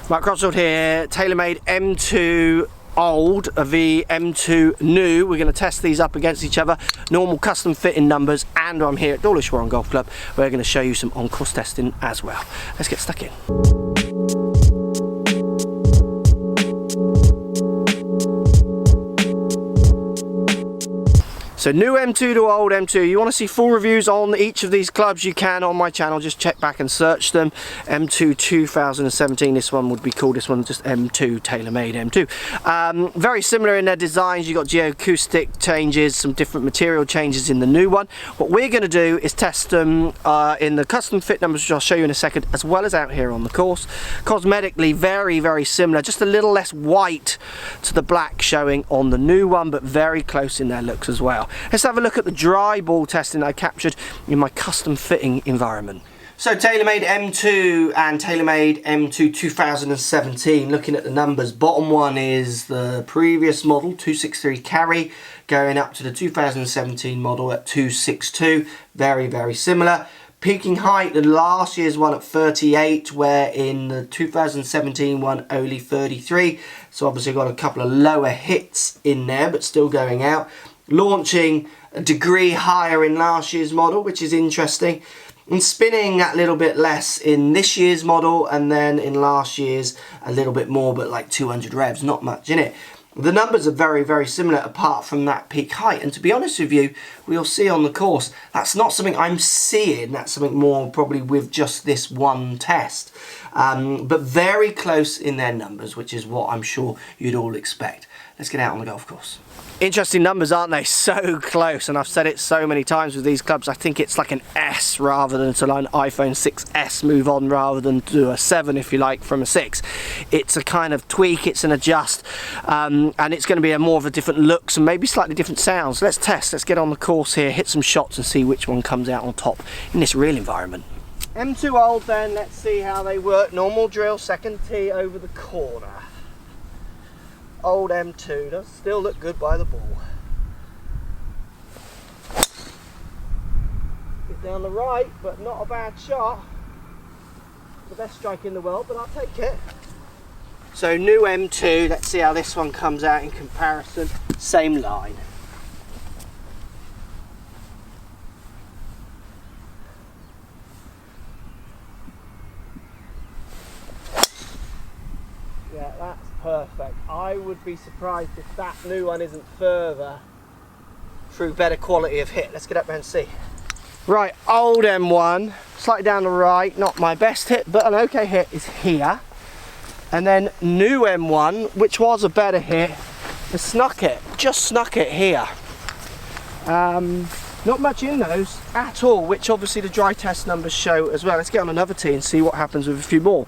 Mark Crossfield here, Taylormade M2 Old, the M2 New. We're going to test these up against each other, normal custom fitting numbers, and I'm here at Dawlish Warren Golf Club. We're going to show you some on-course testing as well. Let's get stuck in. So new M2 to old M2. You want to see full reviews on each of these clubs, you can on my channel. Just check back and search them. M2 2017, this one would be called, this one just M2, Taylormade M2. Very similar in their designs. You've got geoacoustic changes, some different material changes in the new one. What we're going to do is test them in the custom fit numbers, which I'll show you in a second, as well as out here on the course. Cosmetically very, very similar, just a little less white to the black showing on the new one, but very close in their looks as well. Let's have a look at the dry ball testing I captured in my custom fitting environment. So Taylormade M2 and Taylormade M2 2017, looking at the numbers, bottom one is the previous model, 263 carry, going up to the 2017 model at 262, very, very similar. Peaking height, the last year's one at 38, where in the 2017 one only 33, so obviously got a couple of lower hits in there, but still going out. Launching a degree higher in last year's model, which is interesting, and spinning a little bit less in this year's model, and then in last year's a little bit more, but like 200 revs, not much in it. The numbers are very, very similar apart from that peak height, and to be honest with you, we'll see on the course, that's not something I'm seeing, that's something more probably with just this one test. But very close in their numbers, which is what I'm sure you'd all expect. Let's get out on the golf course. Interesting numbers, aren't they? So close, and I've said it so many times with these clubs, I think it's like an S rather than to like an iPhone 6S move on rather than to a 7, if you like, from a 6. It's a kind of tweak, it's an adjust, and it's going to be a more of a different looks and maybe slightly different sounds. Let's test, let's get on the course here, hit some shots and see which one comes out on top in this real environment. M2 Old then, let's see how they work. Normal drill, second tee over the corner. Old M2 does still look good by the ball. Bit down the right, but not a bad shot. The best strike in the world, but I'll take it. So new M2, let's see how this one comes out in comparison. Same line. Yeah, that's perfect. I would be surprised if that new one isn't further through better quality of hit. Let's get up there and see. Right, old M1, slightly down the right, not my best hit, but an okay hit is here. And then new M1, which was a better hit, has snuck it, just snuck it here. Not much in those at all, which obviously the dry test numbers show as well. Let's get on another tee and see what happens with a few more.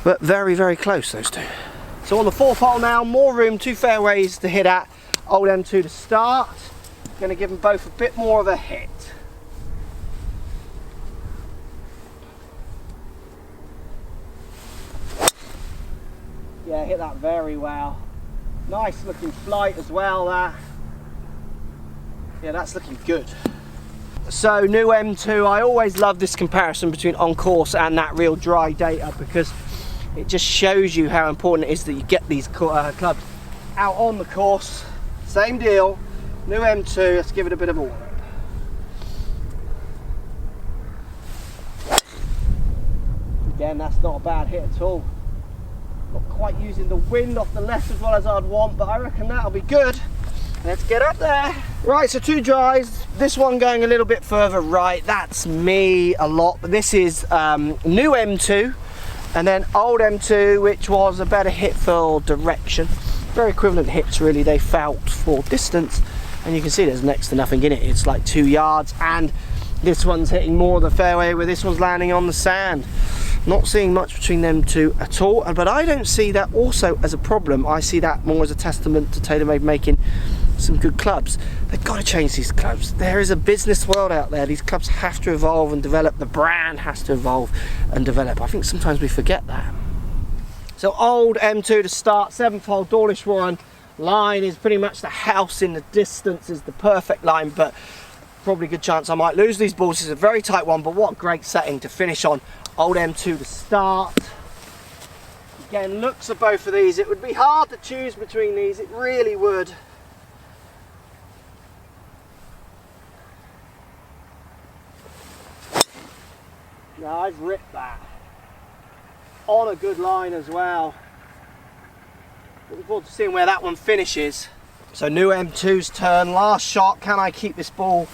But very, very close, those two. So on the fourth hole now, more room, 2 fairways to hit at. Old M2 to start. Going to give them both a bit more of a hit. Yeah, hit that very well. Nice looking flight as well, that. Yeah, that's looking good. So new M2, I always love this comparison between on course and that real dry data, because it just shows you how important it is that you get these clubs out on the course. Same deal, new M2, let's give it a bit of a warm up. Again, that's not a bad hit at all. Not quite using the wind off the left as well as I'd want, but I reckon that'll be good. Let's get up there. Right, so 2 dries, this one going a little bit further right, that's me a lot, but this is new M2, and then old M2, which was a better hit for direction. Very equivalent hits really, they felt for distance, and you can see there's next to nothing in it. It's like 2 yards, and this one's hitting more of the fairway where this one's landing on the sand. Not seeing much between them two at all, but I don't see that also as a problem. I see that more as a testament to Taylormade making some good clubs. They've got to change these clubs. There is a business world out there. These clubs have to evolve and develop. The brand has to evolve and develop. I think sometimes we forget that. So old M2 to start, 7th hole, Dawlish Warren. Line is pretty much the house in the distance, is the perfect line, but probably a good chance I might lose these balls. It's a very tight one, but what a great setting to finish on. Old M2 to start. Again, looks of both of these, it would be hard to choose between these, it really would. Now I've ripped that on a good line as well. Looking forward to seeing where that one finishes. So new M2's turn, last shot. Can I keep this ball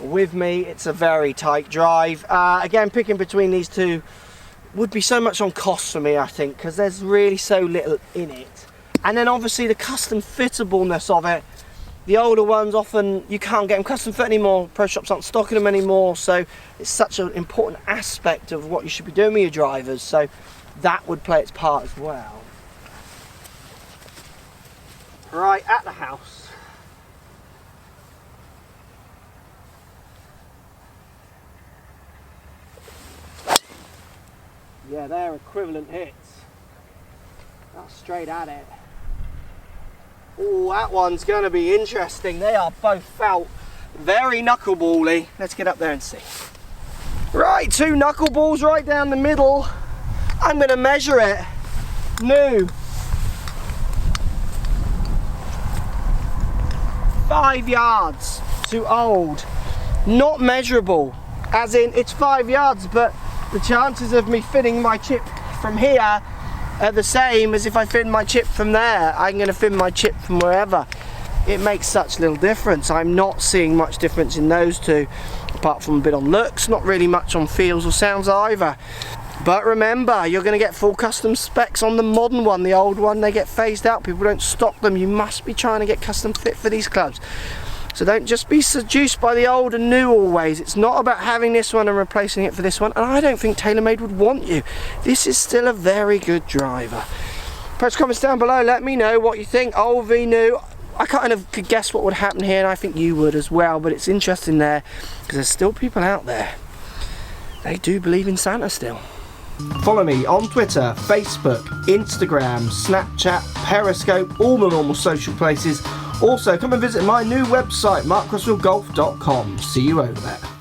with me? It's a very tight drive. Again, picking between these two would be so much on cost for me, I think, because there's really so little in it. And then obviously the custom fittableness of it. The older ones, often you can't get them custom fit anymore. Pro shops aren't stocking them anymore, so it's such an important aspect of what you should be doing with your drivers. So that would play its part as well. Right, at the house. Yeah, they're equivalent hits. That's straight at it. Oh, that one's going to be interesting. They are both felt very knucklebally. Let's get up there and see. Right, two knuckleballs right down the middle. I'm going to measure it. New. 5 yards to old. Not measurable, as in it's 5 yards, but the chances of me fitting my chip from here are the same as if I fit my chip from there. I'm going to fit my chip from wherever. It makes such little difference. I'm not seeing much difference in those two, apart from a bit on looks, not really much on feels or sounds either. But remember, you're going to get full custom specs on the modern one. The old one, they get phased out. People don't stock them. You must be trying to get custom fit for these clubs. So don't just be seduced by the old and new always. It's not about having this one and replacing it for this one. And I don't think Taylormade would want you. This is still a very good driver. Post comments down below. Let me know what you think. Old v new. I kind of could guess what would happen here, and I think you would as well. But it's interesting there because there's still people out there. They do believe in Santa still. Follow me on Twitter, Facebook, Instagram, Snapchat, Periscope, all the normal social places. Also, come and visit my new website, markcrossfieldgolf.com. See you over there.